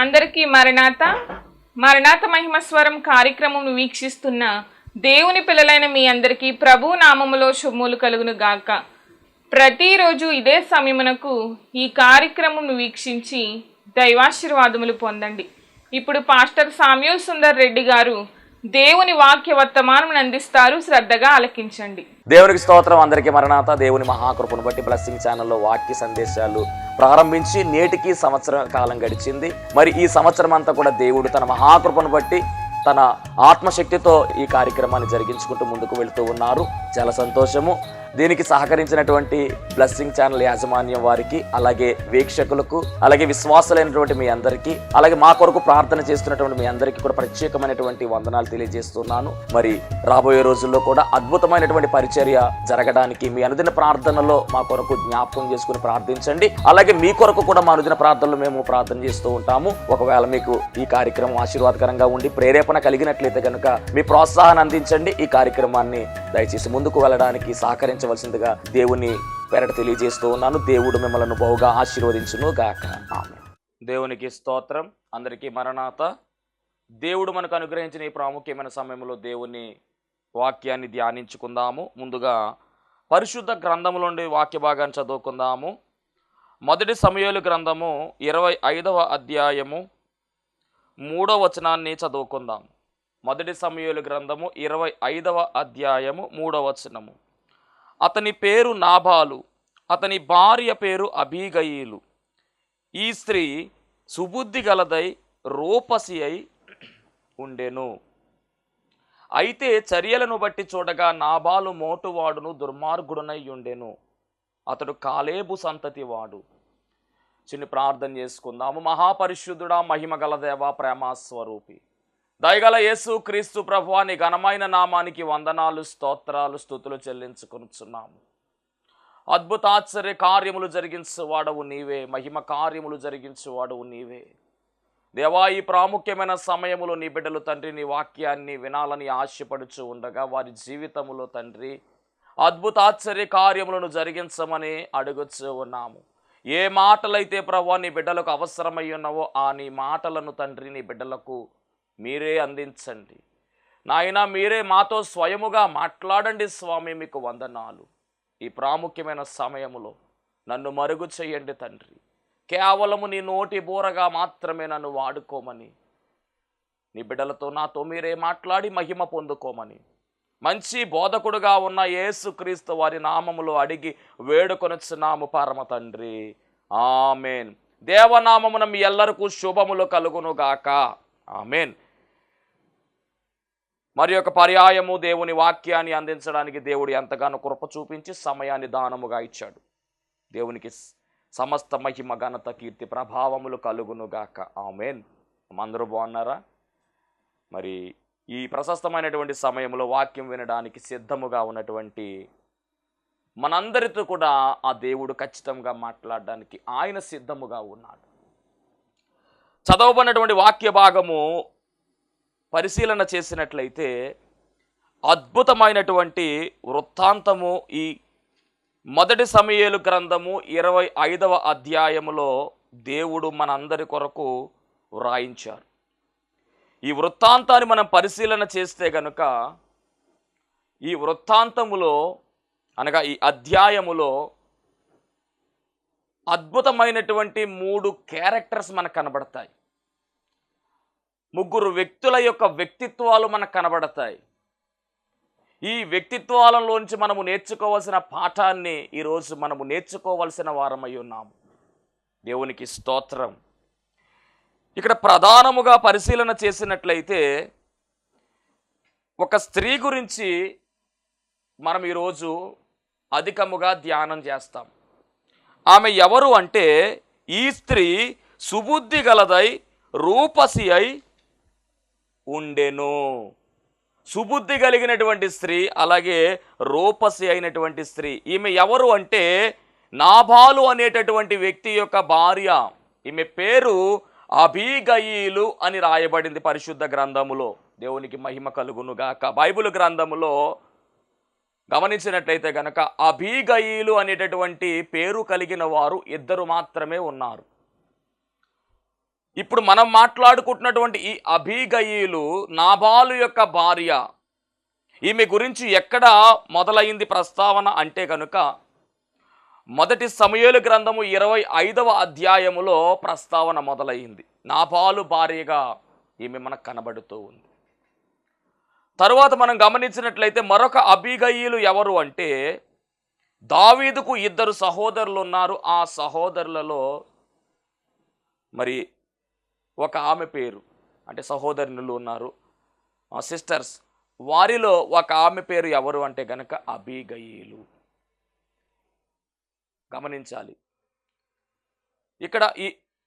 అందరికీ మరణాత మరణాత మహిమస్వరం కార్యక్రమం వీక్షిస్తున్న దేవుని పిల్లలైన మీ అందరికీ ప్రభు నామములో శుభములు కలుగును గాక. ప్రతిరోజు ఇదే సమయమునకు ఈ కార్యక్రమం వీక్షించి దైవాశీర్వాదములు పొందండి. ఇప్పుడు పాస్టర్ సామ్యూల్ సుందర్ రెడ్డి గారు దేవుని వాక్య వర్తమానం అందిస్తారు. శ్రద్ధగా ఆలకించండి. దేవునికి స్తోత్రం. అందరికీ మరణాత. దేవుని మహాకృపను బట్టి బ్లెస్సింగ్ ఛానల్లో వాక్య సందేశాలు ప్రారంభించి నేటికి సంవత్సరం కాలం గడిచింది. మరి ఈ సంవత్సరం అంతా కూడా దేవుడు తన మహాకృపను బట్టి తన ఆత్మశక్తితో ఈ కార్యక్రమాన్ని జరిగించుకుంటూ ముందుకు వెళుతూ ఉన్నారు. చాలా సంతోషము. దీనికి సహకరించినటువంటి బ్లెస్సింగ్ ఛానల్ యాజమాన్యం వారికి, అలాగే వీక్షకులకు, అలాగే విశ్వాసులైనటువంటి మీ అందరికీ, అలాగే మా కొరకు ప్రార్థన చేస్తున్నటువంటి మీ అందరికీ కూడా ప్రత్యేకమైనటువంటి వందనాలు తెలియజేస్తున్నాను. మరి రాబోయే రోజుల్లో కూడా అద్భుతమైనటువంటి పరిచర్య జరగడానికి మీ అనుదిన ప్రార్థనలో మా కొరకు జ్ఞాపకం చేసుకుని ప్రార్థించండి. అలాగే మీ కొరకు కూడా మా అనుదిన ప్రార్థనలో మేము ప్రార్థన చేస్తూ ఉంటాము. ఒకవేళ మీకు ఈ కార్యక్రమం ఆశీర్వాదకరంగా ఉండి ప్రేరేపణ కలిగినట్లయితే కనుక మీ ప్రోత్సాహాన్ని అందించండి. ఈ కార్యక్రమాన్ని దయచేసి ముందుకు వెళ్ళడానికి సహకరించవలసిందిగా దేవుని పేరట తెలియజేస్తూ ఉన్నాను. దేవుడు మిమ్మల్ని బహుగా ఆశీర్వదించును గాక. ఆమేన్. దేవునికి స్తోత్రం. అందరికీ మరణాత. దేవుడు మనకు అనుగ్రహించిన ఈ ప్రాముఖ్యమైన సమయంలో దేవుని వాక్యాన్ని ధ్యానించుకుందాము. ముందుగా పరిశుద్ధ గ్రంథము నుండి వాక్య భాగాన్ని చదువుకుందాము. మొదటి సమూయేలు గ్రంథము 25వ అధ్యాయము 3వ వచనాన్ని చదువుకుందాం. మొదటి సమూయేలు గ్రంథము 25వ అధ్యాయము 3వ వచనము. అతని పేరు నాబాలు, అతని భార్య పేరు అబీగయీలు. ఈ స్త్రీ సుబుద్ధి గలదై రూపసి అయి ఉండెను. అయితే చర్యలను బట్టి చూడగా నాబాలు మోటువాడును దుర్మార్గుడునై ఉండెను. అతడు కాలేబు సంతతి వాడు. చిన్న ప్రార్థన చేసుకుందాము. మహాపరిశుద్ధుడా, మహిమ గల దేవా, ప్రేమస్వరూపి, దయగల యేసు క్రీస్తు ప్రభువా, నీ ఘనమైన నామానికి వందనాలు, స్తోత్రాలు, స్తుతులు చెల్లించుకొనుచున్నాము. అద్భుతాశ్చర్య కార్యములు జరిగించువాడవు నీవే, మహిమ కార్యములు జరిగించువాడవు నీవే. దేవా, ఈ ప్రాముఖ్యమైన సమయములో నీ బిడ్డలు తండ్రి నీ వాక్యాన్ని వినాలని ఆశపడుచు ఉండగా వారి జీవితములో తండ్రి అద్భుతాశ్చర్య కార్యములను జరిగించమని అడుగుచూ ఉన్నాము. ఏ మాటలైతే ప్రభువా నీ బిడ్డలకు అవసరమై ఉన్నావో ఆ నీ మాటలను తండ్రి నీ బిడ్డలకు మీరే అందించండి. నాయనా, మీరే మాతో స్వయముగా మాట్లాడండి స్వామి. మీకు వందనాలు. ఈ ప్రాముఖ్యమైన సమయములో నన్ను మరుగు చేయండి తండ్రి. కేవలము నీ నోటి బోరగా మాత్రమే నన్ను వాడుకోమని, నీ బిడ్డలతో నాతో మీరే మాట్లాడి మహిమ పొందుకోమని మంచి బోధకుడుగా ఉన్న యేసుక్రీస్తు వారి నామములో అడిగి వేడుకొనుచున్నాము పరమ తండ్రి. ఆమెన్. దేవనామమున మీ ఎల్లరికూ శుభములు కలుగునుగాక. ఆమెన్. మరి ఒక పర్యాయము దేవుని వాక్యాన్ని అందించడానికి దేవుడు ఎంతగానో కృప చూపించి సమయాన్ని దానముగా ఇచ్చాడు. దేవునికి సమస్త మహిమ ఘనత కీర్తి ప్రభావములు కలుగునుగాక. ఆమెన్. అందరూ బాగున్నారా? మరి ఈ ప్రశస్తమైనటువంటి సమయంలో వాక్యం వినడానికి సిద్ధముగా ఉన్నటువంటి మనందరితో కూడా ఆ దేవుడు ఖచ్చితంగా మాట్లాడడానికి ఆయన సిద్ధముగా ఉన్నాడు. చదవబడినటువంటి వాక్య భాగము పరిశీలన చేసినట్లయితే అద్భుతమైనటువంటి వృత్తాంతము ఈ మొదటి సమూయేలు గ్రంథము 25వ అధ్యాయములో దేవుడు మనందరి కొరకు వ్రాయించారు. ఈ వృత్తాంతాన్ని మనం పరిశీలన చేస్తే గనుక ఈ వృత్తాంతములో అనగా ఈ అధ్యాయములో అద్భుతమైనటువంటి 3 క్యారెక్టర్స్ మనకు కనబడతాయి. 3 వ్యక్తుల యొక్క వ్యక్తిత్వాలు మనకు కనబడతాయి. ఈ వ్యక్తిత్వాలలోంచి మనము నేర్చుకోవాల్సిన పాఠాన్ని ఈరోజు మనము నేర్చుకోవాల్సిన వారమై ఉన్నాము. దేవునికి స్తోత్రం. ఇక్కడ ప్రధానముగా పరిశీలన చేసినట్లయితే ఒక స్త్రీ గురించి మనం ఈరోజు అధికముగా ధ్యానం చేస్తాం. ఆమె ఎవరు అంటే, ఈ స్త్రీ సుబుద్ధి గలదై రూపసి అయి ఉండెను. సుబుద్ధి కలిగినటువంటి స్త్రీ, అలాగే రూపసి అయినటువంటి స్త్రీ. ఈమె ఎవరు అంటే నాబాలు అనేటటువంటి వ్యక్తి యొక్క భార్య. ఈమె పేరు అబీగయీలు అని రాయబడింది పరిశుద్ధ గ్రంథములో. దేవునికి మహిమ కలుగునుగాక. బైబిల్ గ్రంథములో గమనించినట్లయితే గనక అబీగయీలు అనేటటువంటి పేరు కలిగిన వారు 2 మాత్రమే ఉన్నారు. ఇప్పుడు మనం మాట్లాడుకుంటున్నటువంటి ఈ అబీగయీలు నాబాలు యొక్క భార్య. ఈమె గురించి ఎక్కడ మొదలైంది ప్రస్తావన అంటే కనుక మొదటి సమూయేలు గ్రంథము 25వ అధ్యాయములో ప్రస్తావన మొదలైంది. నాబాలు భార్యగా ఈమె మనకు కనబడుతూ ఉంది. తరువాత మనం గమనించినట్లయితే మరొక అబీగయీలు ఎవరు అంటే, దావీదుకు 2 సహోదరులు ఉన్నారు. ఆ సహోదరులలో మరి ఒక ఆమె పేరు, అంటే సహోదరులు ఉన్నారు, సిస్టర్స్. వారిలో ఒక ఆమె పేరు ఎవరు అంటే గనక అబీగయీలు. గమనించాలి. ఇక్కడ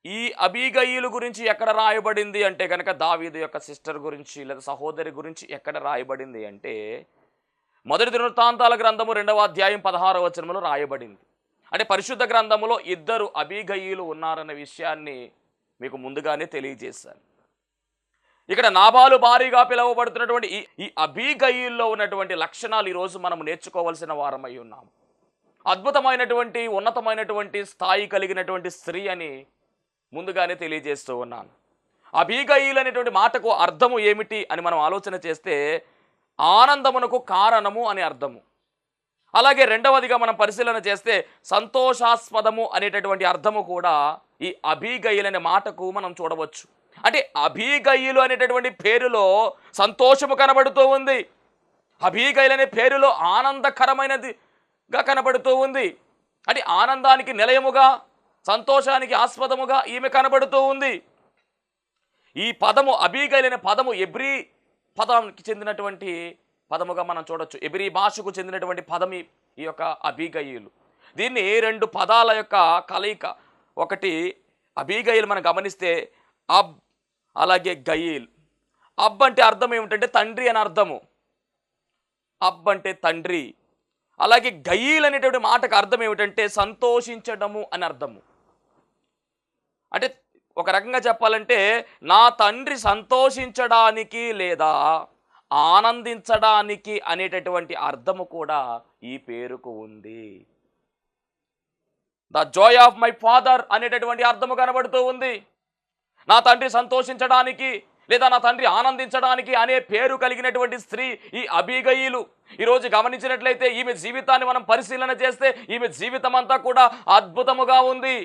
ఈ అబీగయీలు గురించి ఎక్కడ రాయబడింది అంటే కనుక దావీదు యొక్క సిస్టర్ గురించి లేదా సహోదరి గురించి ఎక్కడ రాయబడింది అంటే మొదటి దినవృత్తాంతాల గ్రంథము 2వ అధ్యాయం 16వ వచనములో రాయబడింది. అంటే పరిశుద్ధ గ్రంథములో 2 అబీగయీలు ఉన్నారన్న విషయాన్ని మీకు ముందుగానే తెలియజేశాను. ఇక్కడ నాబాలు భార్యగా పిలువబడుతున్నటువంటి ఈ అబీగయీల్లో ఉన్నటువంటి లక్షణాలు ఈరోజు మనం నేర్చుకోవాల్సిన వారమై ఉన్నాము. అద్భుతమైనటువంటి ఉన్నతమైనటువంటి స్థాయి కలిగినటువంటి స్త్రీ అని ముందుగానే తెలియజేస్తూ ఉన్నాను. అబీగయీలు అనేటువంటి మాటకు అర్థము ఏమిటి అని మనం ఆలోచన చేస్తే ఆనందమునకు కారణము అని అర్థము. అలాగే రెండవదిగా మనం పరిశీలన చేస్తే సంతోషాస్పదము అనేటటువంటి అర్థము కూడా ఈ అబీగయీలు అనే మాటకు మనం చూడవచ్చు. అంటే అబీగయీలు అనేటటువంటి పేరులో సంతోషము కనబడుతూ ఉంది. అబీగయీలు అనే పేరులో ఆనందకరమైనదిగా కనబడుతూ ఉంది. అంటే ఆనందానికి నిలయముగా, సంతోషానికి ఆస్పదముగా ఈమె కనబడుతూ ఉంది. ఈ పదము అబీగయీలు అనే పదము ఎబ్రీ పదానికి చెందినటువంటి పదముగా మనం చూడొచ్చు. ఎబ్రీ భాషకు చెందినటువంటి పదం ఈ యొక్క అబీగయీలు. దీన్ని 2 పదాల యొక్క కలయిక. ఒకటి అబీగయీలు మనం గమనిస్తే అబ్, అలాగే గయీల్. అబ్ అంటే అర్థం ఏమిటంటే తండ్రి అని అర్థము. అబ్ అంటే తండ్రి. అలాగే గయీల్ అనేటువంటి మాటకు అర్థం ఏమిటంటే సంతోషించడము అని అర్థము. అంటే ఒక రకంగా చెప్పాలంటే నా తండ్రి సంతోషించడానికి లేదా ఆనందించడానికి అనేటటువంటి అర్థము కూడా ఈ పేరుకు ఉంది. The Joy of my father అనేటటువంటి అర్థము కనబడుతూ ఉంది. నా తండ్రి సంతోషించడానికి లేదా నా తండ్రి ఆనందించడానికి అనే పేరు కలిగినటువంటి స్త్రీ ఈ అబీగయీలు. ఈరోజు గమనించినట్లయితే ఈమె జీవితాన్ని మనం పరిశీలన చేస్తే ఈమె జీవితం అంతా కూడా అద్భుతముగా ఉంది.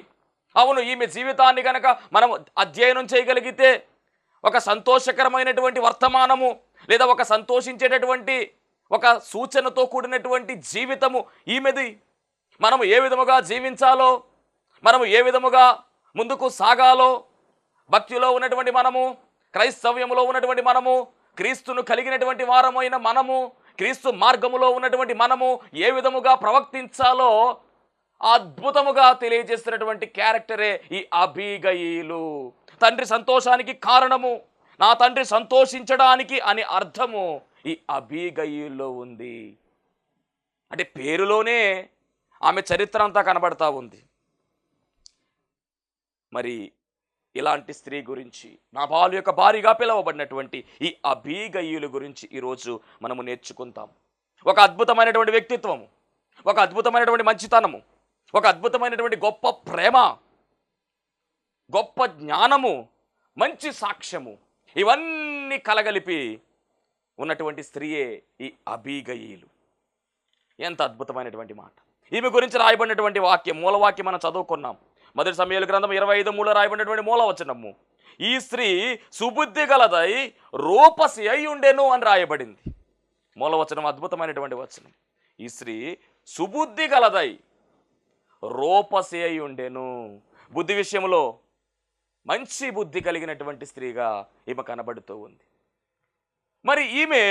అవును, ఈమె జీవితాన్ని కనుక మనం అధ్యయనం చేయగలిగితే ఒక సంతోషకరమైనటువంటి వర్తమానము లేదా ఒక సంతోషించేటటువంటి ఒక సూచనతో కూడినటువంటి జీవితము ఈమెది. మనము ఏ విధముగా జీవించాలో, మనము ఏ విధముగా ముందుకు సాగాలో, భక్తిలో ఉన్నటువంటి మనము, క్రైస్తవ్యములో ఉన్నటువంటి మనము, క్రీస్తును కలిగినటువంటి వారమైన మనము, క్రీస్తు మార్గములో ఉన్నటువంటి మనము ఏ విధముగా ప్రవర్తించాలో అద్భుతముగా తెలియజేస్తున్నటువంటి క్యారెక్టరే ఈ అబీగయీలు. తండ్రి సంతోషానికి కారణము, నా తండ్రి సంతోషించడానికి అనే అర్థము ఈ అబీగయీల్లో ఉంది. అంటే పేరులోనే ఆమె చరిత్ర అంతా కనబడతా ఉంది. మరి ఇలాంటి స్త్రీ గురించి, నాబాలు యొక్క భార్యగా పిలువబడినటువంటి ఈ అబీగయీలు గురించి ఈరోజు మనము నేర్చుకుంటాం. ఒక అద్భుతమైనటువంటి వ్యక్తిత్వము, ఒక అద్భుతమైనటువంటి మంచితనము, ఒక అద్భుతమైనటువంటి గొప్ప ప్రేమ, గొప్ప జ్ఞానము, మంచి సాక్ష్యము, ఇవన్నీ కలగలిపి ఉన్నటువంటి స్త్రీయే ఈ అబీగయీలు. ఎంత అద్భుతమైనటువంటి మాట. ఈమె గురించి రాయబడినటువంటి వాక్యం, మూలవాక్యం మనం చదువుకున్నాం. మొదటి సమూయేలు గ్రంథం 25:3 రాయబడినటువంటి మూలవచనము, ఈ స్త్రీ సుబుద్ధి గలదై రూపసి అయి ఉండెను అని రాయబడింది. మూలవచనం అద్భుతమైనటువంటి వచనం. ఈ స్త్రీ సుబుద్ధి గలదై రూపసి అయి ఉండెను. బుద్ధి విషయంలో మంచి బుద్ధి కలిగినటువంటి స్త్రీగా ఈమె కనబడుతూ ఉంది. మరి ఈమె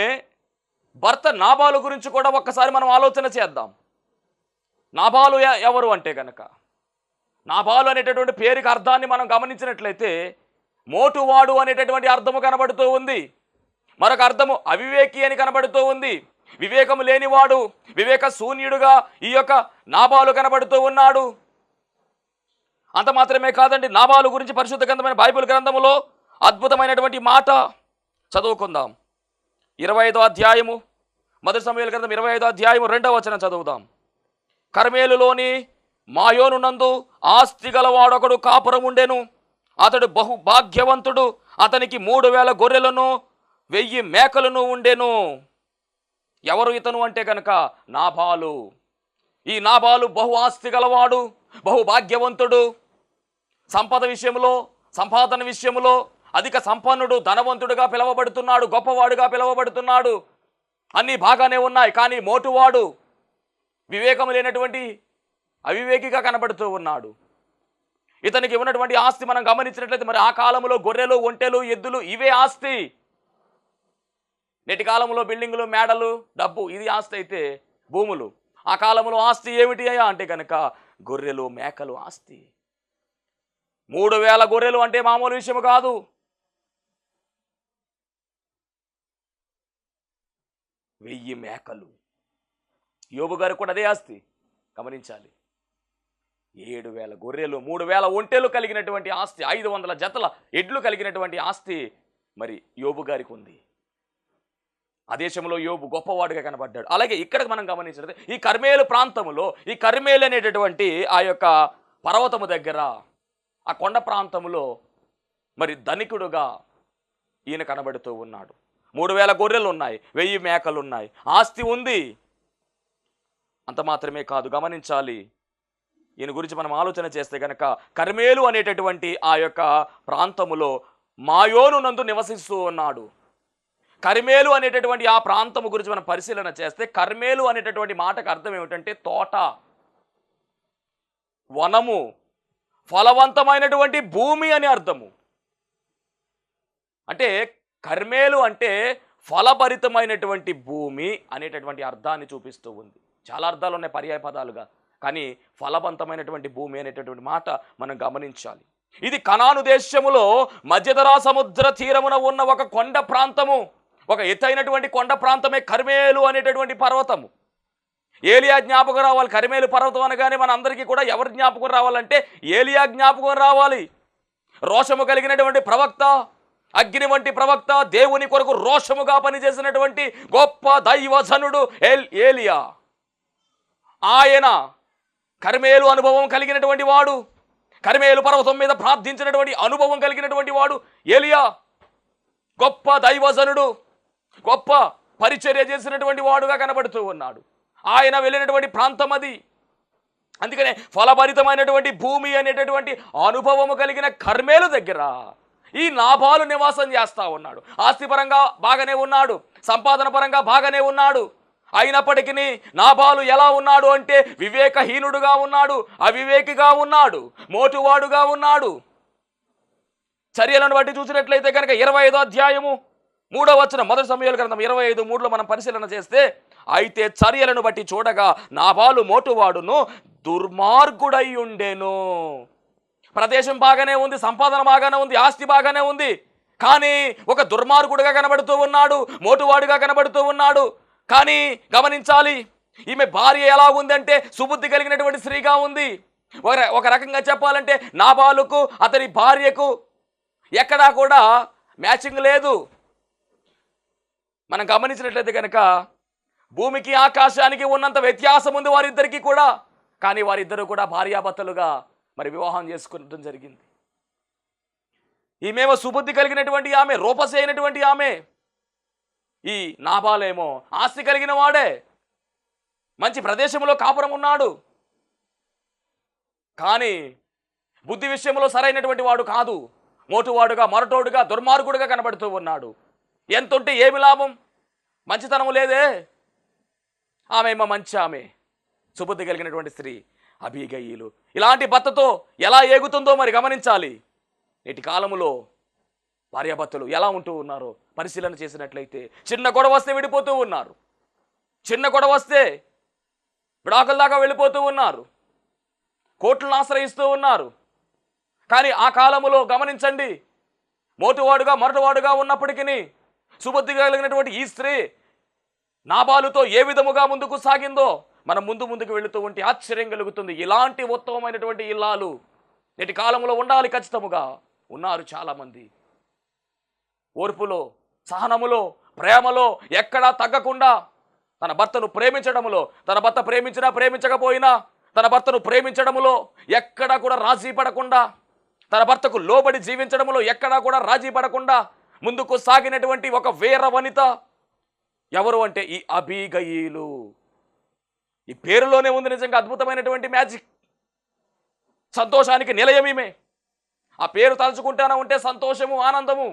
భర్త నాబాలు గురించి కూడా ఒక్కసారి మనం ఆలోచన చేద్దాం. నాబాలు ఎవరు అంటే కనుక, నాబాలు అనేటటువంటి పేరుకి అర్థాన్ని మనం గమనించినట్లయితే మోటువాడు అనేటటువంటి అర్థము కనబడుతూ ఉంది. మరొక అర్థము అవివేకి అని కనబడుతూ ఉంది. వివేకము లేనివాడు, వివేక శూన్యుడుగా ఈ యొక్క నాబాలు కనబడుతూ ఉన్నాడు. అంత మాత్రమే కాదండి, నాబాలు గురించి పరిశుద్ధ గ్రంథమైన బైబిల్ గ్రంథములో అద్భుతమైనటువంటి మాట చదువుకుందాం. 25వ అధ్యాయము, మొదటి సమూయేలు గ్రంథం 25వ అధ్యాయము 2వ వచనం చదువుదాం. కర్మేలులోని మాయోను నందు ఆస్తి గలవాడొకడు కాపురం ఉండెను. అతడు బహు భాగ్యవంతుడు. అతనికి 3000 గొర్రెలను 1000 మేకలను ఉండెను. ఎవరు ఇతను అంటే కనుక నాబాలు. ఈ నాబాలు బహు ఆస్తి గలవాడు, బహు భాగ్యవంతుడు. సంపద విషయంలో, సంపాదన విషయంలో అధిక సంపన్నుడు, ధనవంతుడుగా పిలువబడుతున్నాడు, గొప్పవాడుగా పిలువబడుతున్నాడు. అన్నీ బాగానే ఉన్నాయి. కానీ మోటువాడు, వివేకం లేనటువంటి అవివేకిగా కనబడుతూ ఉన్నాడు. ఇతనికి ఉన్నటువంటి ఆస్తి మనం గమనించినట్లయితే మరి ఆ కాలంలో గొర్రెలు, ఒంటెలు, ఎద్దులు ఇవే ఆస్తి. నేటి కాలంలో బిల్డింగులు, మేడలు, డబ్బు ఇది ఆస్తి అయితే భూములు. ఆ కాలంలో ఆస్తి ఏమిటి అయ్యా అంటే కనుక గొర్రెలు, మేకలు ఆస్తి. 3000 గొర్రెలు అంటే మామూలు విషయం కాదు. 1000 మేకలు. యోబు గారు కూడా అదే ఆస్తి. గమనించాలి. 7000 గొర్రెలు, 3000 ఒంటెలు కలిగినటువంటి ఆస్తి, 500 జతల ఎడ్లు కలిగినటువంటి ఆస్తి మరి యోబు గారికి ఉంది. ఆ దేశంలో యోబు గొప్పవాడుగా కనబడ్డాడు. అలాగే ఇక్కడ మనం గమనించినట్లయితే ఈ కర్మేలు ప్రాంతంలో, ఈ కర్మేలు అనేటటువంటి ఆ యొక్క పర్వతము దగ్గర, ఆ కొండ ప్రాంతంలో మరి ధనికుడుగా ఈయన కనబడుతూ ఉన్నాడు. 3000 గొర్రెలు ఉన్నాయి, 1000 మేకలు ఉన్నాయి, ఆస్తి ఉంది. అంత మాత్రమే కాదు, గమనించాలి. ఈయన గురించి మనం ఆలోచన చేస్తే కనుక కర్మేలు అనేటటువంటి ఆ యొక్క ప్రాంతములో మాయోను నందు నివసిస్తూ ఉన్నాడు. కర్మేలు అనేటటువంటి ఆ ప్రాంతము గురించి మనం పరిశీలన చేస్తే కర్మేలు అనేటటువంటి మాటకు అర్థం ఏమిటంటే తోట, వనము, ఫలవంతమైనటువంటి భూమి అని అర్థము. అంటే కర్మేలు అంటే ఫలభరితమైనటువంటి భూమి అనేటటువంటి అర్థాన్ని చూపిస్తూ ఉంది. చాలా అర్థాలు ఉన్నాయి పర్యాయ పదాలుగా, కానీ ఫలవంతమైనటువంటి భూమి అనేటటువంటి మాట మనం గమనించాలి. ఇది కనాను దేశములో మధ్యధరా సముద్ర తీరమున ఉన్న ఒక కొండ ప్రాంతము, ఒక ఎత్తైనటువంటి కొండ ప్రాంతమే కర్మేలు అనేటటువంటి పర్వతము. ఏలియా జ్ఞాపకం రావాలి. కర్మేలు పర్వతం అనగానే మన అందరికీ కూడా ఎవరి జ్ఞాపకం రావాలంటే ఏలియా జ్ఞాపకం రావాలి. రోషము కలిగినటువంటి ప్రవక్త, అగ్ని వంటి ప్రవక్త, దేవుని కొరకు రోషముగా పనిచేసినటువంటి గొప్ప దైవజనుడు ఏలియా. ఆయన కర్మేలు అనుభవం కలిగినటువంటి వాడు, కర్మేలు పర్వతం మీద ప్రార్థించినటువంటి అనుభవం కలిగినటువంటి వాడు ఏలియా. గొప్ప దైవజనుడు, గొప్ప పరిచర్య చేసినటువంటి వాడుగా కనబడుతూ ఉన్నాడు. ఆయన వెళ్ళినటువంటి ప్రాంతం అది. అందుకనే ఫలభరితమైనటువంటి భూమి అనేటటువంటి అనుభవము కలిగిన కర్మేలు దగ్గర ఈ నాబాలు నివాసం చేస్తూ ఉన్నాడు. ఆస్తిపరంగా బాగానే ఉన్నాడు, సంపాదన పరంగా బాగానే ఉన్నాడు. అయినప్పటికీ నాబాలు ఎలా ఉన్నాడు అంటే వివేకహీనుడుగా ఉన్నాడు, అవివేకిగా ఉన్నాడు, మోటువాడుగా ఉన్నాడు. చర్యలను బట్టి చూసినట్లయితే కనుక 25వ అధ్యాయము 3వ వచనం, మొదటి సమూయేలు గ్రంథం 25:3లో మనం పరిశీలన చేస్తే, అయితే చర్యలను బట్టి చూడగా నాబాలు మోటువాడును దుర్మార్గుడై ఉండెను. ప్రదేశం బాగానే ఉంది, సంపాదన బాగానే ఉంది, ఆస్తి బాగానే ఉంది, కానీ ఒక దుర్మార్గుడుగా కనబడుతూ ఉన్నాడు, మోటువాడుగా కనబడుతూ ఉన్నాడు. కానీ గమనించాలి, ఈమె భార్య ఎలా ఉందంటే సుబుద్ధి కలిగినటువంటి స్త్రీగా ఉంది. ఒక రకంగా చెప్పాలంటే నాబాలుకు అతని భార్యకు ఎక్కడా కూడా మ్యాచింగ్ లేదు. మనం గమనించినట్లయితే కనుక భూమికి ఆకాశానికి ఉన్నంత వ్యత్యాసం ఉంది వారిద్దరికీ కూడా. కానీ వారిద్దరూ కూడా భార్యాభర్తలుగా మరి వివాహం చేసుకోవడం జరిగింది. ఈమెమో సుబుద్ధి కలిగినటువంటి ఆమె, రూపసి అయినటువంటి ఆమె. ఈ నాబాలేమో ఆస్తి కలిగిన వాడే, మంచి ప్రదేశంలో కాపురం ఉన్నాడు, కానీ బుద్ధి విషయంలో సరైనటువంటి వాడు కాదు. మోటువాడుగా, మొరటోడుగా, దుర్మార్గుడుగా కనబడుతూ ఉన్నాడు. ఎంతుంటే ఏమి లాభం? మంచితనం లేదే. ఆమె మంచి ఆమె, సుబుద్ధి కలిగినటువంటి స్త్రీ అబీగయీలు. ఇలాంటి భర్తతో ఎలా ఏగుతుందో మరి గమనించాలి. నేటి కాలములో భార్యాభర్తలు ఎలా ఉంటూ ఉన్నారో పరిశీలన చేసినట్లయితే చిన్న గొడవ వస్తే విడిపోతూ ఉన్నారు, చిన్న గొడవ వస్తే విడాకుల దాకా వెళ్ళిపోతూ ఉన్నారు, కోర్టులను ఆశ్రయిస్తూ ఉన్నారు. కానీ ఆ కాలములో గమనించండి, మోటువాడుగా మొరటవాడుగా ఉన్నప్పటికీ సుబుద్ధి కలిగినటువంటి ఈ స్త్రీ నాబాలుతో ఏ విధముగా ముందుకు సాగిందో మనం ముందుకు వెళుతూ ఉంటే ఆశ్చర్యం కలుగుతుంది. ఇలాంటి ఉత్తమమైనటువంటి ఇల్లాలు నేటి కాలంలో ఉండాలి. ఖచ్చితముగా ఉన్నారు చాలామంది. ఓర్పులో, సహనములో, ప్రేమలో ఎక్కడా తగ్గకుండా తన భర్తను ప్రేమించడములో, తన భర్త ప్రేమించినా ప్రేమించకపోయినా తన భర్తను ప్రేమించడములో ఎక్కడా కూడా రాజీ పడకుండా తన భర్తకు లోబడి జీవించడంలో ఎక్కడా కూడా రాజీ పడకుండా ముందుకు సాగినటువంటి ఒక వీర వనిత ఎవరు అంటే ఈ అబీగయీలు. ఈ పేరులోనే ఉంది నిజంగా అద్భుతమైనటువంటి మ్యాజిక్. సంతోషానికి నిలయం ఈమె. ఆ పేరు తలుచుకుంటానే ఉంటే సంతోషము, ఆనందము,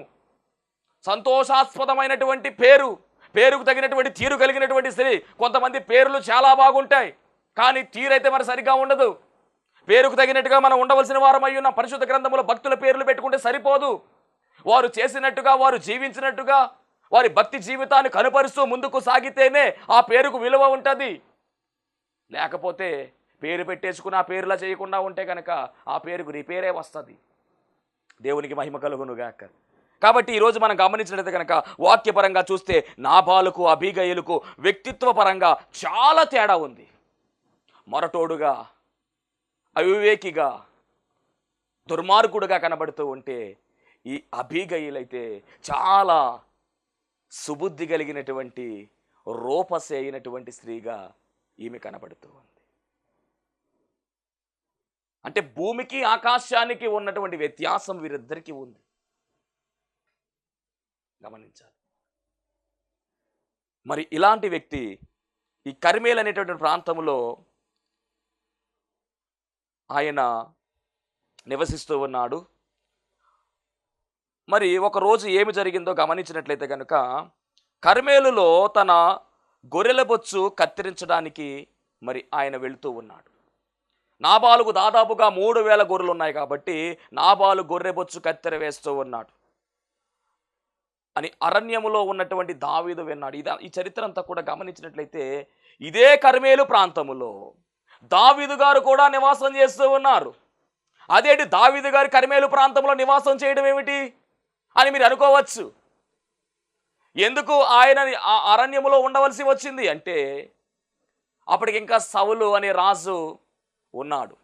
సంతోషాస్పదమైనటువంటి పేరు, పేరుకు తగినటువంటి తీరు కలిగినటువంటి స్త్రీ. కొంతమంది పేర్లు చాలా బాగుంటాయి, కానీ తీరైతే మరి సరిగ్గా ఉండదు. పేరుకు తగినట్టుగా మనం ఉండవలసిన వారం అయ్యున్న పరిశుద్ధ గ్రంథంలో భక్తుల పేర్లు పెట్టుకుంటే సరిపోదు. వారు చేసినట్టుగా, వారు జీవించినట్టుగా, వారి భక్తి జీవితాన్ని కనుపరుస్తూ ముందుకు సాగితేనే ఆ పేరుకు విలువ ఉంటుంది. లేకపోతే పేరు పెట్టేసుకుని ఆ పేరులా చేయకుండా ఉంటే కనుక ఆ పేరుకు రిపేరే వస్తుంది. దేవునికి మహిమ కలుగును గాక. కాబట్టి ఈరోజు మనం గమనించినట్లయితే కనుక వాక్యపరంగా చూస్తే నాబాలుకు అబీగయీలుకు వ్యక్తిత్వ పరంగా చాలా తేడా ఉంది. మొరటోడుగా, అవివేకిగా, దుర్మార్గుడుగా కనబడుతూ ఉంటే ఈ అబీగయీలైతే చాలా సుబుద్ధి కలిగినటువంటి, రూపసి అయినటువంటి స్త్రీగా ఈమె కనబడుతూ ఉంది. అంటే భూమికి ఆకాశానికి ఉన్నటువంటి వ్యత్యాసం వీరిద్దరికీ ఉంది. గమనించాలి. మరి ఇలాంటి వ్యక్తి ఈ కర్మేల్ అనేటువంటి ప్రాంతంలో ఆయన నివసిస్తూ ఉన్నాడు. మరి ఒకరోజు ఏమి జరిగిందో గమనించినట్లయితే కనుక కర్మేలులో తన గొర్రెల బొచ్చు కత్తిరించడానికి మరి ఆయన వెళుతూ ఉన్నాడు. నాబాలుకు దాదాపుగా 3000 గొర్రెలు ఉన్నాయి కాబట్టి నాబాలు గొర్రె బొచ్చు కత్తెర వేస్తూ ఉన్నాడు అని అరణ్యములో ఉన్నటువంటి దావీదు విన్నాడు. ఈ చరిత్ర అంతా కూడా గమనించినట్లయితే ఇదే కర్మేలు ప్రాంతములో దావీదు గారు కూడా నివాసం చేస్తూ ఉన్నారు. అదేంటి దావీదు గారి కర్మేలు ప్రాంతంలో నివాసం చేయడం ఏమిటి అని మీరు అనుకోవచ్చు. ఎందుకు ఆయన ఆ అరణ్యములో ఉండవలసి వచ్చింది అంటే అప్పటికి ఇంకా సౌలు అనే రాజు ఉన్నాడు.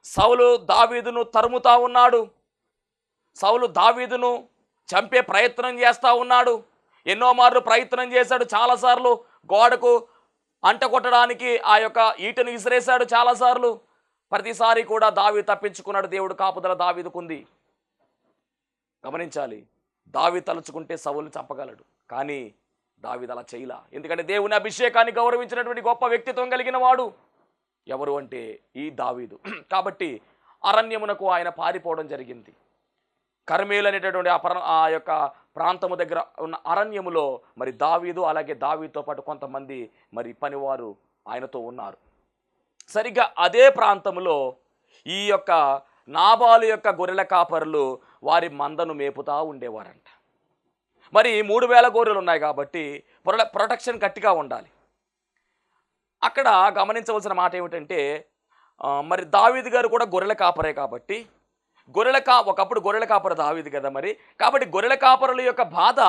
సౌలు దావీదును తరుముతా ఉన్నాడు. సౌలు దావీదును చంపే ప్రయత్నం చేస్తూ ఉన్నాడు. ఎన్నో మార్లు ప్రయత్నం చేశాడు. చాలాసార్లు గోడకు అంట కొట్టడానికి ఆ యొక్క ఈటను విసిరేశాడు చాలాసార్లు. ప్రతిసారి కూడా దావీదు తప్పించుకున్నాడు. దేవుడు కాపుదల దావీదుకుంది. గమనించాలి. దావీదు తలుచుకుంటే సౌలు చంపగలడు, కానీ దావీదు అలా చేయలా. ఎందుకంటే దేవుని అభిషేకాన్ని గౌరవించినటువంటి గొప్ప వ్యక్తిత్వం కలిగిన వాడు ఎవరు అంటే ఈ దావీదు. కాబట్టి అరణ్యమునకు ఆయన పారిపోవడం జరిగింది. కర్మేలు అనేటటువంటి ఆ యొక్క ప్రాంతము దగ్గర ఉన్న అరణ్యములో మరి దావీదు అలాగే దావీదుతో పాటు కొంతమంది మరి పనివారు ఆయనతో ఉన్నారు. సరిగ్గా అదే ప్రాంతంలో ఈ యొక్క నాబాలు యొక్క గొర్రెల కాపరులు వారి మందను మేపుతా ఉండేవారంట. మరి 3000 గొర్రెలు ఉన్నాయి కాబట్టి ప్రొటెక్షన్ గట్టిగా ఉండాలి. అక్కడ గమనించవలసిన మాట ఏమిటంటే మరి దావీదు గారు కూడా గొర్రెల కాపరే కాబట్టి ఒకప్పుడు గొర్రెల కాపర దావీదు కదా మరి. కాబట్టి గొర్రెల కాపరుల యొక్క బాధ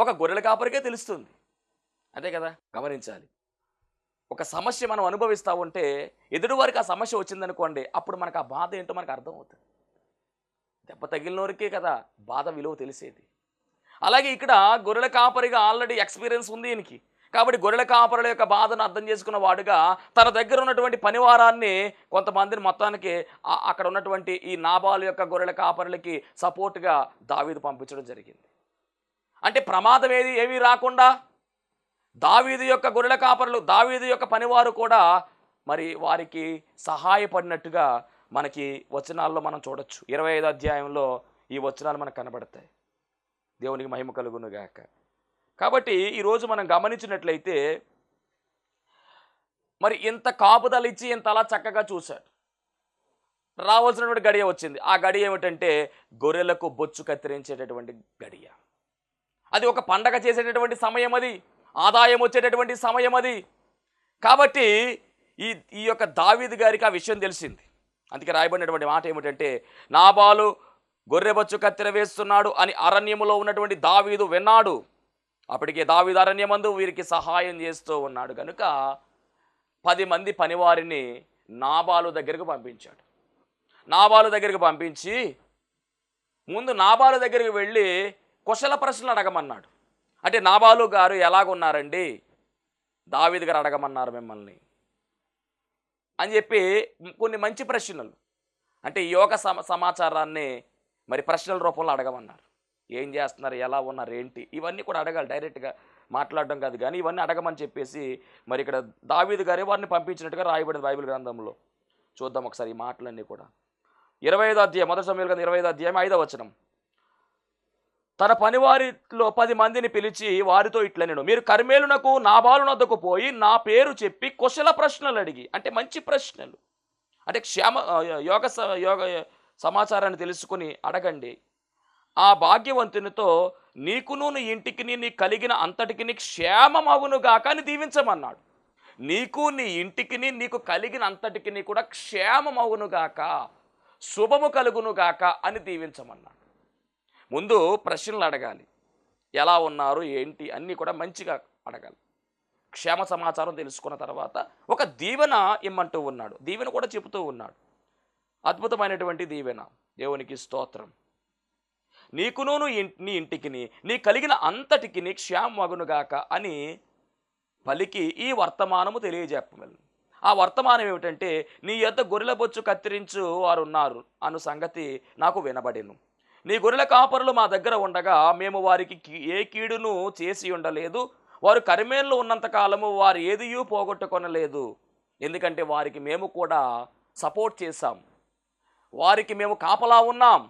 ఒక గొర్రెల కాపరికే తెలుస్తుంది. అదే కదా గమనించాలి. ఒక సమస్య మనం అనుభవిస్తూ ఉంటే ఎదుటివారికి ఆ సమస్య వచ్చిందనుకోండి, అప్పుడు మనకు ఆ బాధ ఏంటో మనకు అర్థమవుతుంది. దెబ్బ తగిలినోరికే కదా బాధ విలువ తెలిసేది. అలాగే ఇక్కడ గొర్రెల కాపరిగా ఆల్రెడీ ఎక్స్పీరియన్స్ ఉంది ఈయనకి. కాబట్టి గొర్రెల కాపరుల యొక్క బాధను అర్థం చేసుకున్న వాడుగా తన దగ్గర ఉన్నటువంటి పనివారాన్ని కొంతమందిని మొత్తానికి అక్కడ ఉన్నటువంటి ఈ నాబాలు యొక్క గొర్రెల కాపరులకి సపోర్ట్గా దావీదు పంపించడం జరిగింది. అంటే ప్రమాదం ఏమీ రాకుండా దావీదు యొక్క గొర్రెల కాపరులు, దావీదు యొక్క పనివారు కూడా మరి వారికి సహాయపడినట్టుగా మనకి వచనాల్లో మనం చూడొచ్చు. 25వ అధ్యాయంలో ఈ వచనాలు మనకు కనబడతాయి. దేవునికి మహిమ కలుగును గాక. కాబట్టి ఈరోజు మనం గమనించినట్లయితే మరి ఇంత కాపుదలు ఇచ్చి ఇంత అలా చక్కగా చూశాడు. రావాల్సినటువంటి గడియ వచ్చింది. ఆ గడియ ఏమిటంటే గొర్రెలకు బొచ్చు కత్తిరించేటటువంటి గడియ. అది ఒక పండగ చేసేటటువంటి సమయం, అది ఆదాయం వచ్చేటటువంటి సమయం అది. కాబట్టి ఈ యొక్క దావీదు గారికి ఆ విషయం తెలిసింది. అందుకే రాయబడినటువంటి మాట ఏమిటంటే నాబాలు గొర్రెబొచ్చు కత్తెర వేస్తున్నాడు అని అరణ్యములో ఉన్నటువంటి దావీదు విన్నాడు. అప్పటికే దావీదు అరణ్యమందు వీరికి సహాయం చేస్తూ ఉన్నాడు కనుక 10 మంది పనివారిని నాబాలు దగ్గరికి పంపించాడు. నాబాలు దగ్గరికి పంపించి ముందు నాబాలు దగ్గరికి వెళ్ళి కుశల ప్రశ్నలు అడగమన్నాడు. అంటే నాబాలు గారు ఎలాగున్నారండి, దావీదు గారు అడగమన్నారు మిమ్మల్ని అని చెప్పి కొన్ని మంచి ప్రశ్నలు. అంటే ఈ యోగ సమాచారాన్ని మరి ప్రశ్నల రూపంలో అడగమన్నారు. ఏం చేస్తున్నారు, ఎలా ఉన్నారు, ఏంటి, ఇవన్నీ కూడా అడగాలి. డైరెక్ట్గా మాట్లాడడం కాదు, కానీ ఇవన్నీ అడగమని చెప్పేసి మరి ఇక్కడ దావీదు గారే వారిని పంపించినట్టుగా రాయబడింది బైబిల్ గ్రంథంలో. చూద్దాం ఒకసారి ఈ మాటలన్నీ కూడా. 25వ అధ్యాయం, మొదటి సమూయేలు గ్రంథం 25వ అధ్యాయం 5వ వచనం. తన పనివారిలో 10 మందిని పిలిచి వారితో ఇట్లనెను, మీరు కర్మేలునకు నాబాలు నొద్దకు పోయి నా పేరు చెప్పి కుశల ప్రశ్నలు అడిగి, అంటే మంచి ప్రశ్నలు, అంటే యోగ సమాచారాన్ని తెలుసుకుని అడగండి. ఆ భాగ్యవంతునితో నీకును నీ ఇంటికి నీ కలిగిన అంతటికి నీ క్షేమమగునుగాక అని దీవించమన్నాడు. నీకు నీ ఇంటికి నీకు కలిగిన అంతటికి కూడా క్షేమమగునుగాక, శుభము కలుగునుగాక అని దీవించమన్నాడు. ముందు ప్రశ్నలు అడగాలి. ఎలా ఉన్నారు, ఏంటి, అన్నీ కూడా మంచిగా అడగాలి. క్షేమ సమాచారం తెలుసుకున్న తర్వాత ఒక దీవెన ఇమ్మంటూ ఉన్నాడు. దీవెన కూడా చెబుతూ ఉన్నాడు. అద్భుతమైనటువంటి దీవెన. దేవునికి స్తోత్రం. నీకును నీ ఇంటికి నీ కలిగిన అంతటికి క్షేమమగునుగాక అని పలికి ఈ వర్తమానము తెలియజెప్పమని. ఆ వర్తమానం ఏమిటంటే, నీ యొద్ద గొర్రెల బొచ్చు కత్తిరించు వారున్నారు అను సంగతి నాకు వినబడెను. నీ గొర్రెల కాపరులు మా దగ్గర ఉండగా మేము వారికి ఏ కీడును చేసి ఉండలేదు. వారు కర్మేల్లో ఉన్నంతకాలము వారు ఏదియూ పోగొట్టుకొనలేదు. ఎందుకంటే వారికి మేము కూడా సపోర్ట్ చేశాం, వారికి మేము కాపలా ఉన్నాం.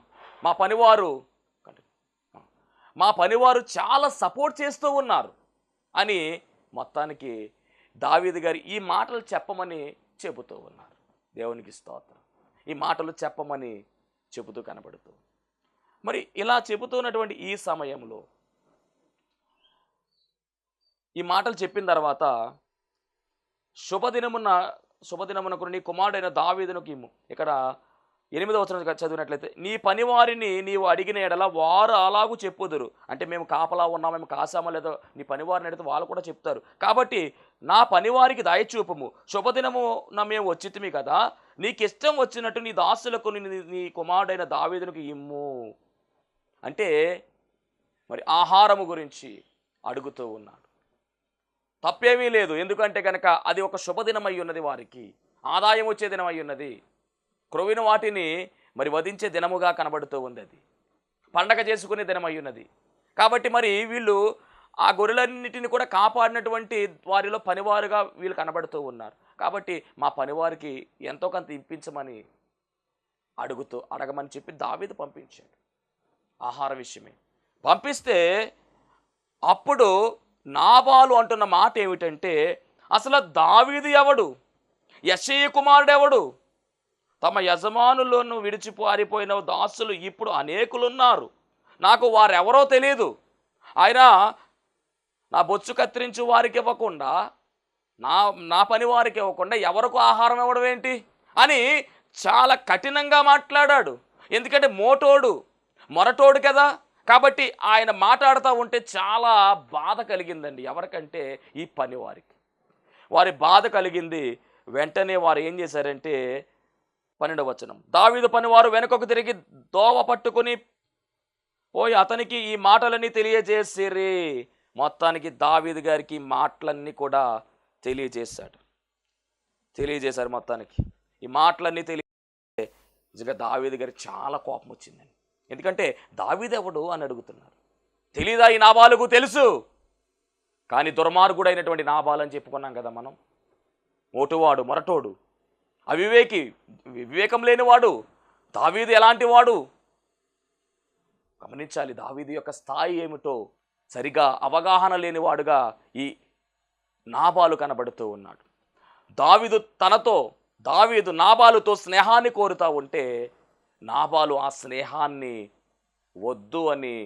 మా పనివారు చాలా సపోర్ట్ చేస్తూ ఉన్నారు అని మొత్తానికి దావీదు గారు ఈ మాటలు చెప్పమని చెబుతూ ఉన్నారు. దేవునికి స్తోత్రం. ఈ మాటలు చెప్పమని చెబుతూ కనబడుతూ, మరి ఇలా చెబుతున్నటువంటి ఈ సమయంలో ఈ మాటలు చెప్పిన తర్వాత శుభదినమునకు నీ కుమారుడైన దావీదునకు ఇమ్ము. ఇక్కడ 8వ వచనం చదివినట్లయితే, నీ పనివారిని నీవు అడిగిన ఎడల వారు అలాగూ చెప్పుదురు. అంటే మేము కాపలా ఉన్నాం, మేము కాసామా లేదో నీ పనివారిని అడిగితే వాళ్ళు కూడా చెప్తారు. కాబట్టి నా పనివారికి దయచూపము, శుభదినమున మేము వచ్చితిమి కదా, నీకు ఇష్టం వచ్చినట్టు నీ దాసులకు నీ కుమారుడైన దావీదునకు ఇమ్ము. అంటే మరి ఆహారము గురించి అడుగుతూ ఉన్నాడు. తప్పేమీ లేదు, ఎందుకంటే కనుక అది ఒక శుభదినమై ఉన్నది, వారికి ఆదాయం వచ్చే దినమై ఉన్నది, క్రొవిన వాటిని మరి వధించే దినముగా కనబడుతూ ఉంది, అది పండగ చేసుకునే దినమై ఉన్నది. కాబట్టి మరి వీళ్ళు ఆ గొర్రెలన్నిటిని కూడా కాపాడినటువంటి వారిలో పనివారుగా వీళ్ళు కనబడుతూ ఉన్నారు. కాబట్టి మా పనివారికి ఎంతో కొంత ఇప్పించమని అడగమని చెప్పి దావీదు పంపించాడు. ఆహార విషయమే పంపిస్తే అప్పుడు నాబాలు అంటున్న మాట ఏమిటంటే, అసలు దావీదు ఎవడు, యెష్షయి కుమారుడు ఎవడు, తమ యజమానులను విడిచిపారిపోయిన దాసులు ఇప్పుడు అనేకులున్నారు, నాకు వారెవరో తెలియదు, ఆయన నా బొచ్చు కత్తిరించు వారికి ఇవ్వకుండా నా పని వారికి ఇవ్వకుండా ఎవరికి ఆహారం ఇవ్వడం ఏంటి అని చాలా కఠినంగా మాట్లాడాడు. ఎందుకంటే మొరటోడు కదా, కాబట్టి ఆయన మాట్లాడుతూ ఉంటే చాలా బాధ కలిగిందండి. ఎవరికంటే ఈ పనివారికి వారి బాధ కలిగింది. వెంటనే వారు ఏం చేశారంటే 12వ వచనం, దావీదు పనివారు వెనుకకు తిరిగి దోవ పట్టుకుని పోయి అతనికి ఈ మాటలన్నీ తెలియజేసిరి. మొత్తానికి దావీదు గారికి ఈ మాటలన్నీ కూడా తెలియజేశారు. మొత్తానికి ఈ మాటలన్నీ నిజంగా దావీదు గారికి చాలా కోపం వచ్చిందండి. ఎందుకంటే దావీదు ఎవడు అని అడుగుతున్నారు. తెలీదా ఈ నాబాలుకు? తెలుసు, కానీ దుర్మార్గుడైనటువంటి నాబాలు అని చెప్పుకున్నాం కదా మనం. మోటువాడు, మొరటోడు, వివేకం లేనివాడు. దావీదు ఎలాంటి వాడు గమనించాలి. దావీదు యొక్క స్థాయి ఏమిటో సరిగా అవగాహన లేనివాడుగా ఈ నాబాలు కనబడుతూ ఉన్నాడు. దావీదు నాబాలుతో స్నేహాన్ని కోరుతూ ఉంటే నాబాలు ఆ స్నేహాన్ని వద్దు అని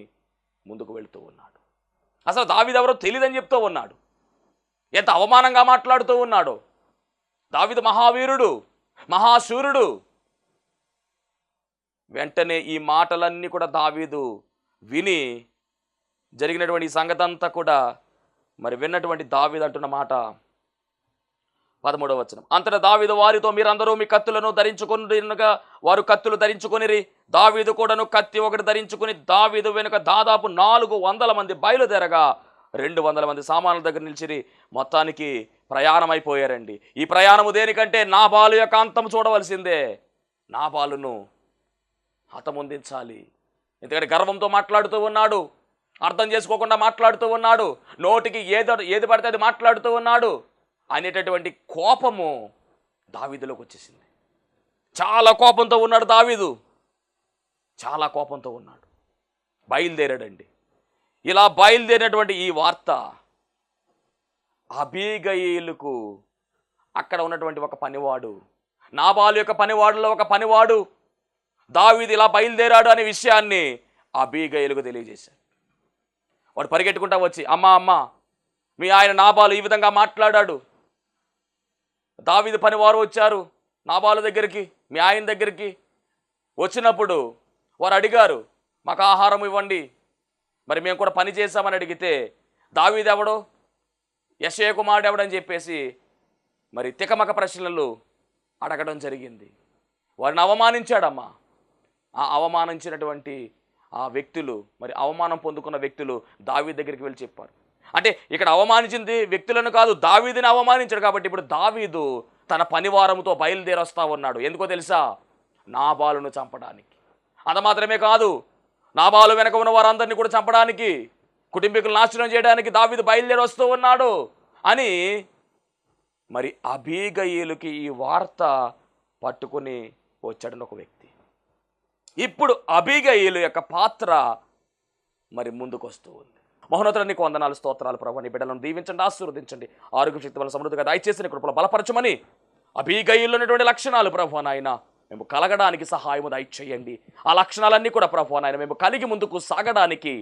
ముందుకు వెళుతూ ఉన్నాడు. అసలు దావీదు ఎవరో తెలియదని చెప్తూ ఉన్నాడు. ఎంత అవమానంగా మాట్లాడుతూ ఉన్నాడో. దావీదు మహావీరుడు, మహాశూరుడు. వెంటనే ఈ మాటలన్నీ కూడా దావీదు విని జరిగినటువంటి సంగతి అంతా కూడా మరి విన్నటువంటి దావీదు అంటున్న మాట 13వ వచనం, అంతటా దావీదు వారితో, మీరందరూ మీ కత్తులను ధరించుకొనిగా వారు కత్తులు ధరించుకొనిరి. దావీదు కూడాను కత్తి ఒకటి ధరించుకుని దావీదు వెనుక దాదాపు 400 మంది బయలుదేరగా 200 మంది సామాన్ల దగ్గర నిలిచిరి. మొత్తానికి ప్రయాణం అయిపోయారండి. ఈ ప్రయాణము దేనికంటే నాబాలు యొక్క అంతం చూడవలసిందే. నాబాలును హతమొందించాలి. ఎందుకంటే గర్వంతో మాట్లాడుతూ ఉన్నాడు, అర్థం చేసుకోకుండా మాట్లాడుతూ ఉన్నాడు, నోటికి ఏది పడితే అది మాట్లాడుతూ ఉన్నాడు అనేటటువంటి కోపము దావీదులోకి వచ్చేసింది. చాలా కోపంతో ఉన్నాడు దావీదు, చాలా కోపంతో ఉన్నాడు. బయలుదేరాడండి. ఇలా బయలుదేరినటువంటి ఈ వార్త అబీగయీలుకు, అక్కడ ఉన్నటువంటి ఒక పనివాడు, నాబాలు యొక్క పనివాడులో ఒక పనివాడు దావీదు ఇలా బయలుదేరాడు అనే విషయాన్ని అబీగయీలుకు తెలియజేశాడు. వాడు పరిగెట్టుకుంటా వచ్చి, అమ్మ మీ ఆయన నాబాలు ఈ విధంగా మాట్లాడాడు. దావీదు పనివారు వచ్చారు నాబాలు దగ్గరికి, మీ ఆయన దగ్గరికి. వచ్చినప్పుడు వారు అడిగారు, మాకు ఆహారం ఇవ్వండి, మరి మేము కూడా పని చేశామని అడిగితే, దావీదు ఎవడో, యెషయా కుమారుడు ఎవడని చెప్పేసి మరి తికమక ప్రశ్నలు అడగడం జరిగింది. వారిని అవమానించాడమ్మా. ఆ అవమానించినటువంటి ఆ వ్యక్తులు, మరి అవమానం పొందుకున్న వ్యక్తులు దావీదు దగ్గరికి వెళ్ళి చెప్పారు. అంటే ఇక్కడ అవమానించింది వ్యక్తులను కాదు, దావీదుని అవమానించాడు. కాబట్టి ఇప్పుడు దావీదు తన పనివారంతో బయలుదేరి వస్తా ఉన్నాడు. ఎందుకో తెలుసా? నాబాలును చంపడానికి. అంత మాత్రమే కాదు, నాబాలు వెనక ఉన్న వారందరినీ కూడా చంపడానికి, కుటుంబీకులు నాశనం చేయడానికి దావీదు బయలుదేరి వస్తూ ఉన్నాడు అని మరి అబీగయీలుకి ఈ వార్త పట్టుకుని వచ్చాడని ఒక వ్యక్తి. ఇప్పుడు అబీగయీలు యొక్క పాత్ర మరి ముందుకు వస్తూ ఉంది. మహోన్నతుడు నీకు వందనాలు, స్తోత్రాలు ప్రభు. నీ బిడ్డలను దీవించండి, ఆశీర్వదించండి, ఆరోగ్య శక్తి వల్ల సమృద్ధిగా దయచేసిన కృపలో బలపరచమని అబీగయీలు ఉన్నటువంటి లక్షణాలు ప్రభు నాయన మేము కలగడానికి సహాయము దయచేయండి. ఆ లక్షణాలన్నీ కూడా ప్రభు నాయన మేము కలిగి ముందుకు సాగడానికి,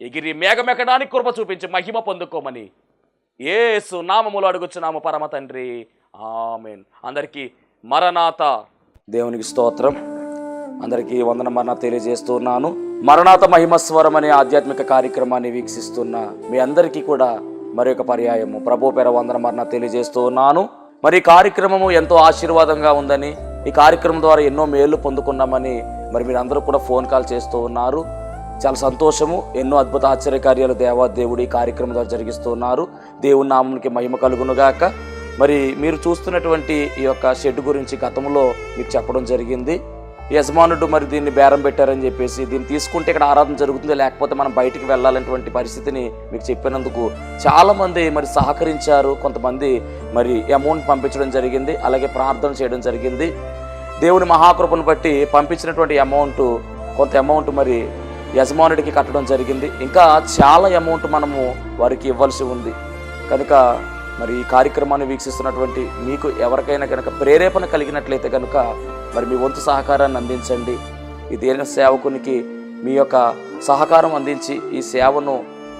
ఎగిరి మేఘమెక్కడానికి కృప చూపించి మహిమ పొందుకోమని యేసు నామములో అడుగుచున్నాము పరమ తండ్రి, ఆమేన్. అందరికీ మరణాత. దేవునికి స్తోత్రం. అందరికీ వందన మరణాత తెలియజేస్తూ ఉన్నాను. మరణాత మహిమస్వరం అనే ఆధ్యాత్మిక కార్యక్రమాన్ని వీక్షిస్తున్న మీ అందరికీ కూడా మరి ఒక పర్యాయము ప్రభు పేర వందన మరణాత తెలియజేస్తూ ఉన్నాను. మరి ఈ కార్యక్రమము ఎంతో ఆశీర్వాదంగా ఉందని, ఈ కార్యక్రమం ద్వారా ఎన్నో మేళ్లు పొందుకున్నామని మరి మీరందరూ కూడా ఫోన్ కాల్ చేస్తూ ఉన్నారు. చాలా సంతోషము. ఎన్నో అద్భుత ఆశ్చర్యకార్యాలు దేవాదేవుడు ఈ కార్యక్రమం ద్వారా జరిగిస్తూ ఉన్నారు. దేవుని నామమునికి మహిమ కలుగునుగాక. మరి మీరు చూస్తున్నటువంటి ఈ యొక్క షెడ్ గురించి గతంలో మీకు చెప్పడం జరిగింది. యజమానుడు మరి దీన్ని బేరం పెట్టారని చెప్పేసి, దీన్ని తీసుకుంటే ఇక్కడ ఆరాధన జరుగుతుంది, లేకపోతే మనం బయటికి వెళ్ళాలనేటువంటి పరిస్థితిని మీకు చెప్పినందుకు చాలామంది మరి సహకరించారు. కొంతమంది మరి అమౌంట్ పంపించడం జరిగింది, అలాగే ప్రార్థన చేయడం జరిగింది. దేవుని మహాకృపను బట్టి పంపించినటువంటి కొంత అమౌంట్ మరి యజమానుడికి కట్టడం జరిగింది. ఇంకా చాలా అమౌంట్ మనము వారికి ఇవ్వాల్సి ఉంది. కనుక మరి ఈ కార్యక్రమాన్ని వీక్షిస్తున్నటువంటి మీకు ఎవరికైనా కనుక ప్రేరేపణ కలిగినట్లయితే కనుక మరి మీ వంతు సహకారాన్ని అందించండి. ఈ దేని సేవకునికి మీ యొక్క సహకారం అందించి ఈ సేవను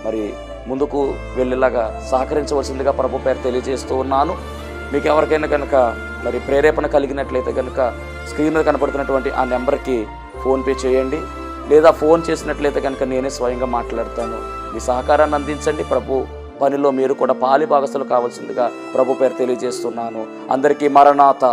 మరి ముందుకు వెళ్ళేలాగా సహకరించవలసిందిగా ప్రభు పేరు తెలియజేస్తూ ఉన్నాను. మీకు ఎవరికైనా కనుక మరి ప్రేరేపణ కలిగినట్లయితే కనుక స్క్రీన్ మీద కనపడుతున్నటువంటి ఆ నెంబర్కి ఫోన్పే చేయండి, లేదా ఫోన్ చేసినట్లయితే కనుక నేనే స్వయంగా మాట్లాడతాను. మీ సహకారాన్ని అందించండి. ప్రభు పనిలో మీరు కూడా పాలి భాగస్తులు కావాల్సిందిగా ప్రభు పేరు తెలియజేస్తున్నాను. అందరికీ మరణాత.